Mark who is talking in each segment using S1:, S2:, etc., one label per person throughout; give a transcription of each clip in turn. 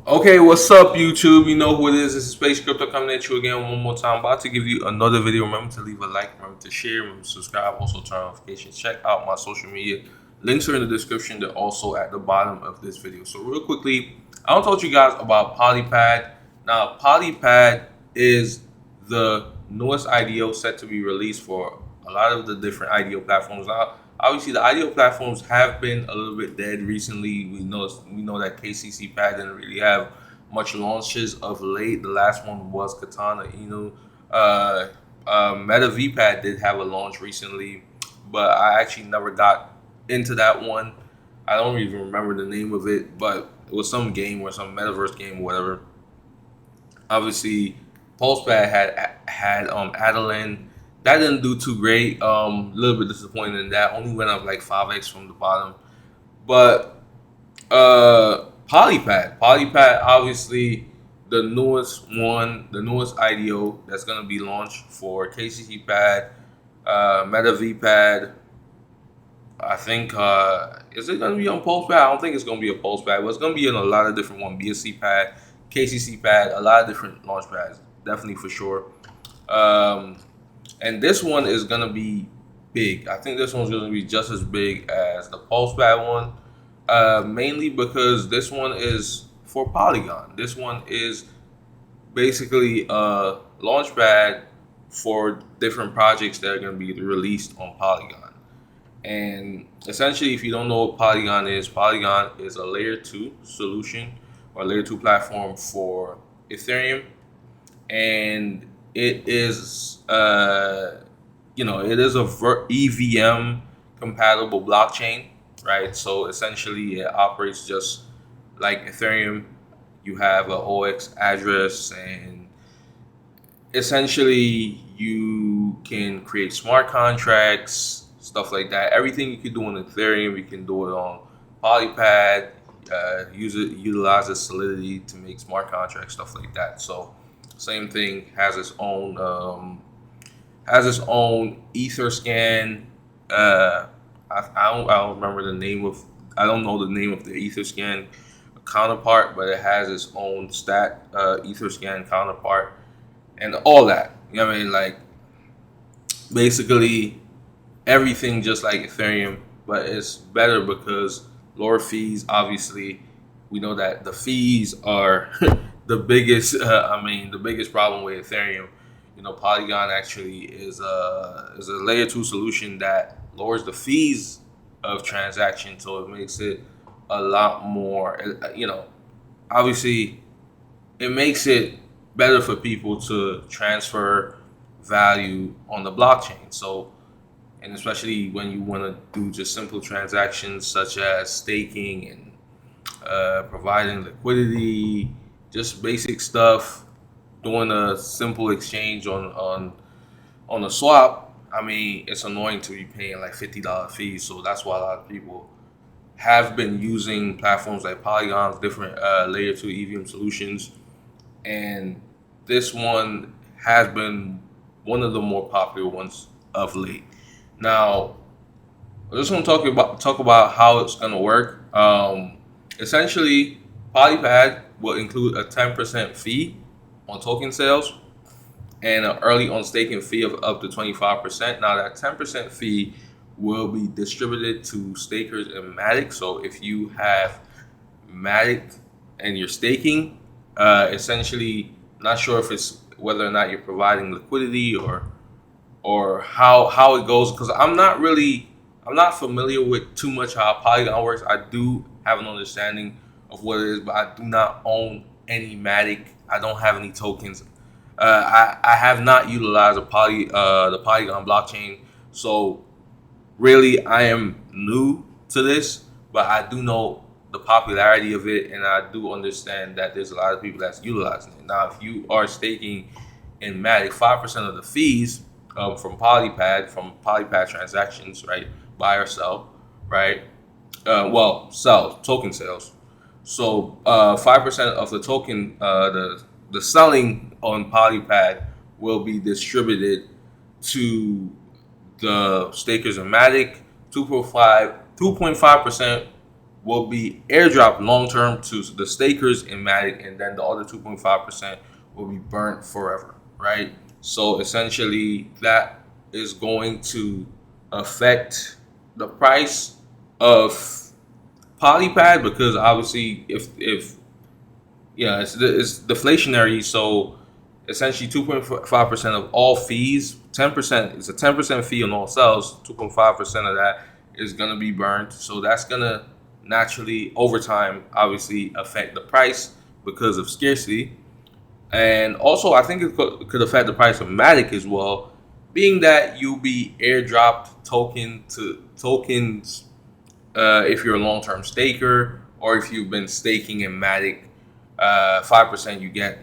S1: Okay, what's up, YouTube? You know who it is. This is Space Crypto coming at you again one more time. About to give you another video. Remember to leave a like, remember to share, remember to subscribe, also turn on notifications. Check out my social media. Links are in the description. They're also at the bottom of this video. So real quickly, I want to talk to you guys about PolyPad. Now, PolyPad is the newest IDO set to be released for a lot of the different IDO platforms. Now, obviously, the IDO platforms have been a little bit dead recently. We know that KCCPAD didn't really have much launches of late. The last one was Katana Inu. Meta VPAD did have a launch recently, but I actually never got into that one. I don't even remember the name of it, but it was some game or some metaverse game or whatever. Obviously, PulsePad had Adeline. That didn't do too great. A little bit disappointed in that. Only went up like 5x from the bottom. But PolyPad, obviously the newest one, the newest IDO that's gonna be launched for KCCPAD, Meta VPad. I think is it gonna be on PulsePad? I don't think it's gonna be a PulsePad, but it's gonna be in a lot of different ones. BSCPAD, KCCPAD, a lot of different launch pads, definitely for sure. Um, and this one is gonna be big. I think this one's gonna be just as big as the PulsePad one, mainly because this one is for Polygon. This one is basically a launchpad for different projects that are gonna be released on Polygon. And essentially, if you don't know what Polygon is a layer 2 solution or layer 2 platform for Ethereum. And it is, it is a EVM compatible blockchain, right? So essentially, it operates just like Ethereum. You have an OX address, and essentially, you can create smart contracts, stuff like that. Everything you can do on Ethereum, you can do it on PolyPad. Utilizes Solidity to make smart contracts, stuff like that. So, same thing, has its own EtherScan. I don't remember the name of. I don't know the name of the EtherScan counterpart, but it has its own EtherScan counterpart and all that. You know what I mean? Like basically everything just like Ethereum, but it's better because lower fees. Obviously, we know that the fees are the biggest. The biggest problem with Ethereum. Polygon actually is a layer 2 solution that lowers the fees of transaction, so it makes it a lot more. Obviously, it makes it better for people to transfer value on the blockchain. So, and especially when you want to do just simple transactions such as staking and providing liquidity, just basic stuff, doing a simple exchange on a swap. I mean, it's annoying to be paying like $50 fees. So that's why a lot of people have been using platforms like Polygon's different layer 2 EVM solutions, and this one has been one of the more popular ones of late. Now, I just want to talk about how it's going to work. Essentially, PolyPad will include a 10% fee on token sales and an early on staking fee of up to 25%. Now, that 10% fee will be distributed to stakers in Matic. So, if you have Matic and you're staking, essentially, not sure if it's whether or not you're providing liquidity or how it goes, because I'm not familiar with too much how Polygon works. I do have an understanding of what it is, but I do not own any Matic. I don't have any tokens. I have not utilized the Polygon blockchain, so really I am new to this, but I do know the popularity of it, and I do understand that there's a lot of people that's utilizing it. Now, if you are staking in Matic, 5% of the fees from Polypad transactions, right, buy or sell, right? Sell token sales. So 5% of the token, the selling on Polypad will be distributed to the stakers in Matic. 2.5% will be airdropped long term to the stakers in Matic, and then the other 2.5% will be burnt forever, right? So essentially, that is going to affect the price of PolyPad, because obviously, if yeah, it's deflationary. So essentially, 2.5% of all fees, 10%, it's a 10% fee on all sales. 2.5% of that is gonna be burned. So that's gonna naturally, over time, obviously affect the price because of scarcity. And also, I think it could affect the price of Matic as well, being that you'll be airdropped tokens if you're a long-term staker, or if you've been staking in Matic. 5% you get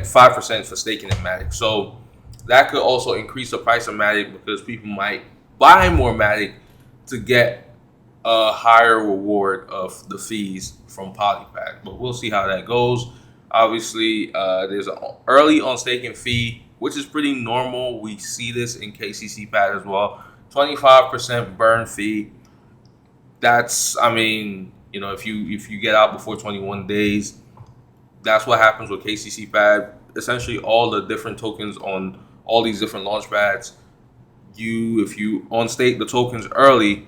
S1: 5% for staking in Matic. So that could also increase the price of Matic, because people might buy more Matic to get a higher reward of the fees from PolyPad. But we'll see how that goes. Obviously, there's an early on staking fee, which is pretty normal. We see this in KCCPAD as well. 25% burn fee. That's, I mean, if you get out before 21 days, that's what happens with KCCPAD. Essentially, all the different tokens on all these different launch pads, if you on stake the tokens early,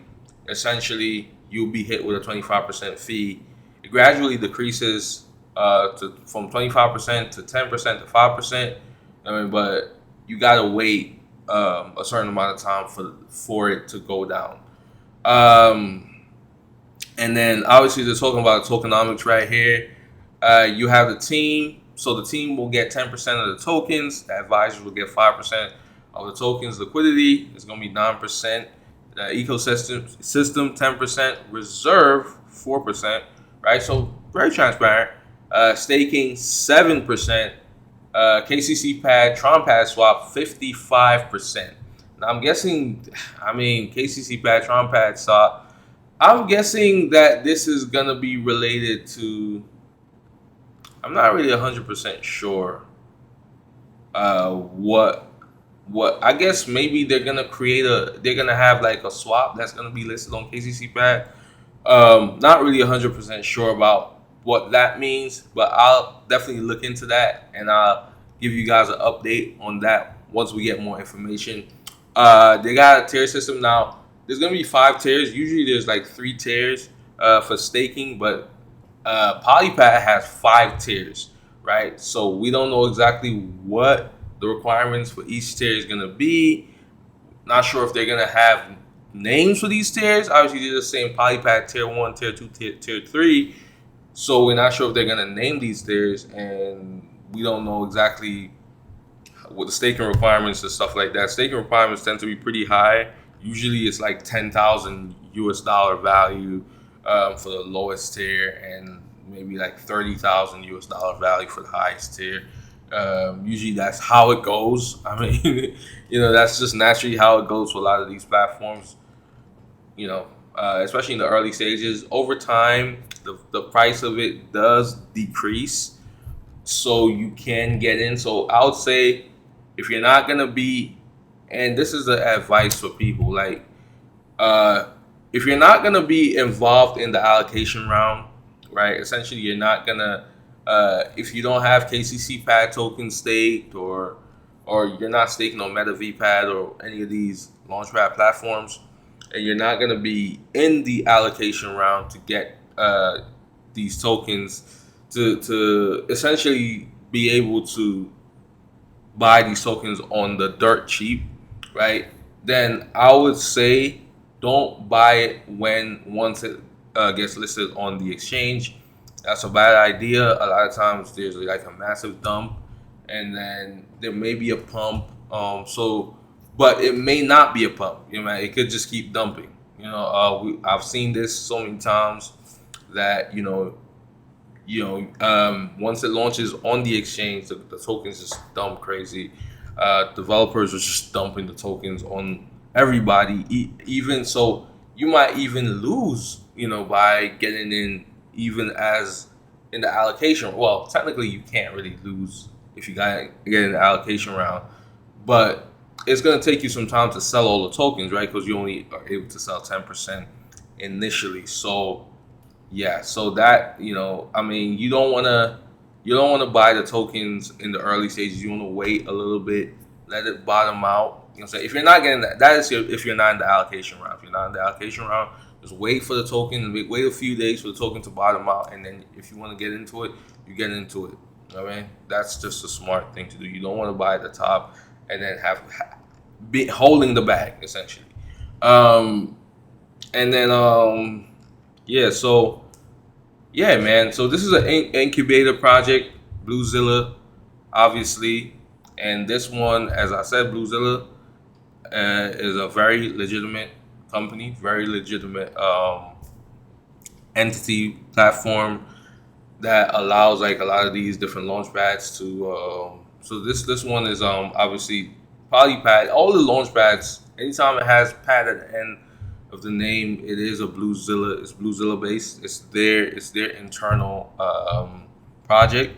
S1: essentially you'll be hit with a 25% fee. It gradually decreases from 25% to 10% to 5%. But you gotta wait a certain amount of time for it to go down. And then obviously they're talking about tokenomics right here. You have the team. So the team will get 10% of the tokens. The advisors will get 5% of the tokens. Liquidity is going to be 9%. The ecosystem 10%. Reserve 4%. Right? So very transparent. Staking 7%. KCCPAD TronPad swap 55%. Now I'm guessing, KCCPAD TronPad swap, I'm guessing that this is going to be related to, I'm not really 100% sure what I guess maybe they're gonna have like a swap that's gonna be listed on KCCPAD. Not really 100% sure about what that means, but I'll definitely look into that, and I'll give you guys an update on that once we get more information. They got a tier system now. There's gonna be 5 tiers. Usually there's like 3 tiers for staking, but PolyPad has 5 tiers, right? So we don't know exactly what the requirements for each tier is gonna be. Not sure if they're gonna have names for these tiers. Obviously, they're just saying PolyPad tier 1, tier 2, tier 3. So we're not sure if they're gonna name these tiers, and we don't know exactly what the staking requirements and stuff like that. Staking requirements tend to be pretty high. Usually, it's like 10,000 US dollar value for the lowest tier, and maybe like 30,000 US dollar value for the highest tier. Usually that's how it goes. I mean, that's just naturally how it goes for a lot of these platforms. Especially in the early stages. Over time, the price of it does decrease, so you can get in. So I would say, if you're not gonna be, and this is the advice for people, like, if you're not gonna be involved in the allocation round, right? Essentially, you're not gonna, if you don't have KCCPAD token staked, or you're not staking on MetaVPad or any of these launchpad platforms, and you're not gonna be in the allocation round to get these tokens to essentially be able to buy these tokens on the dirt cheap, right? Then I would say don't buy it once it gets listed on the exchange. That's a bad idea. A lot of times there's like a massive dump, and then there may be a pump. But it may not be a pump. It could just keep dumping. I've seen this so many times that once it launches on the exchange, the tokens just dump crazy. Developers are just dumping the tokens on everybody. Even so, you might even lose, by getting in, even as in the allocation. Well, technically, you can't really lose if you get in the allocation round, but it's going to take you some time to sell all the tokens, right? Because you only are able to sell 10% initially. So Yeah, so that, I mean, you don't want to buy the tokens in the early stages. You want to wait a little bit, let it bottom out. You know what I'm saying? If you're not getting that is if you're not in the allocation round. If you're not in the allocation round, just wait for the token, wait a few days for the token to bottom out, and then if you want to get into it, you get into it. You know what I mean? That's just a smart thing to do. You don't want to buy at the top and then be holding the bag essentially. Um, and then yeah, so yeah, man. So this is an incubator project, Bluezilla, obviously, and this one, as I said, Bluezilla is a very legitimate company, very legitimate entity platform that allows like a lot of these different launch pads to. So this one is obviously PolyPad. All the launch pads, anytime it has pad at the end of the name, it is a Bluezilla. It's Bluezilla based. It's their internal project.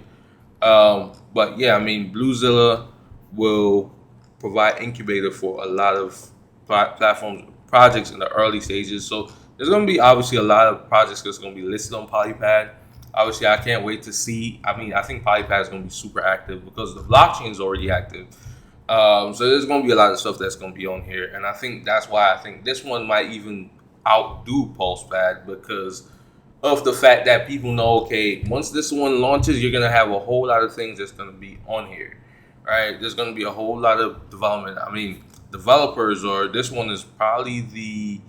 S1: But yeah, I mean, Bluezilla will provide incubator for a lot of platforms projects in the early stages. So there's going to be obviously a lot of projects that's going to be listed on PolyPad. Obviously, I can't wait to see. I mean, I think PolyPad is going to be super active because the blockchain is already active. So there's going to be a lot of stuff that's going to be on here, and I think that's why I think this one might even outdo PulsePad because of the fact that people know, okay, once this one launches, you're gonna have a whole lot of things that's gonna be on here, right? There's gonna be a whole lot of development. I mean, developers, or this one is probably the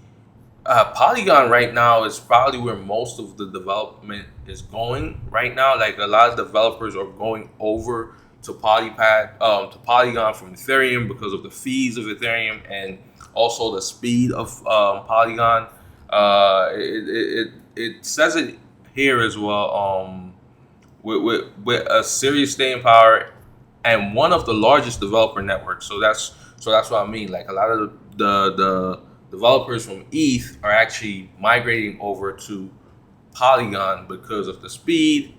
S1: Polygon right now is probably where most of the development is going right now. Like a lot of developers are going over to PolyPad, to Polygon from Ethereum because of the fees of Ethereum and also the speed of Polygon. It says it here as well. With a serious staying power and one of the largest developer networks. So that's what I mean. Like a lot of the developers from ETH are actually migrating over to Polygon because of the speed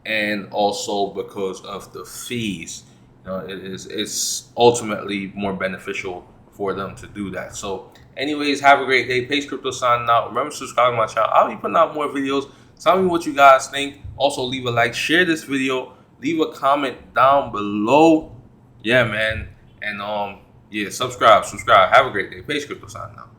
S1: and also because of the fees. It's ultimately more beneficial for them to do that. So, anyways, have a great day. Pace Crypto signing out. Remember to subscribe to my channel. I'll be putting out more videos. Tell me what you guys think. Also, leave a like, share this video, leave a comment down below. Yeah, man, and yeah, subscribe. Have a great day. Pace Crypto signing out.